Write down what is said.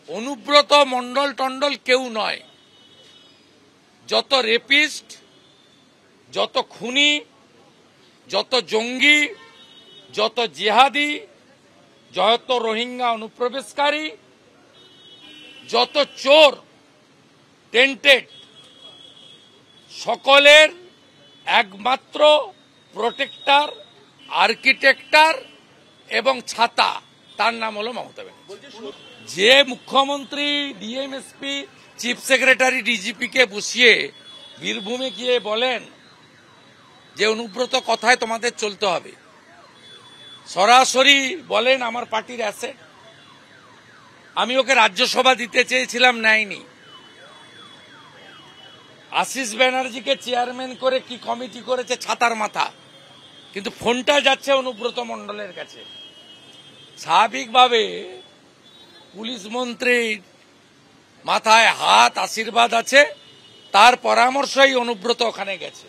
অনুব্রত মন্ডল টন্ডল কেউ নয়। যত রেপিস্ট, যত খুনি, যত জঙ্গি, যত জিহাদি, যত রোহিঙ্গা অনুপ্রবেশকারী, যত চোর টেন্টেড, সকলের একমাত্র প্রোটেক্টর, আর্কিটেক্টর এবং ছাতা তার নাম হলো মমতা ব্যানার্জি। যে মুখ্যমন্ত্রী ডিএমএসপি, চিফ সেক্রেটারি, ডিজিপি কে বসিয়ে বীরভূমে গিয়ে বলেন যে অনুব্রত কথায় তোমাদের চলতে হবে, সরাসরি বলেন আমার পার্টির অ্যাসেট, আমি ওকে রাজ্যসভা দিতে চেয়েছিলাম, নেয়নি। আশিস ব্যানার্জিকে চেয়ারম্যান করে কি কমিটি করেছে ছাতার মাথা, কিন্তু ফোনটা যাচ্ছে অনুব্রত মণ্ডলের কাছে। স্বাভাবিকভাবে পুলিশ মন্ত্রীর মাথায় হাত, আশীর্বাদ আছে, তার পরামর্শই অনুব্রত ওখানে গেছে।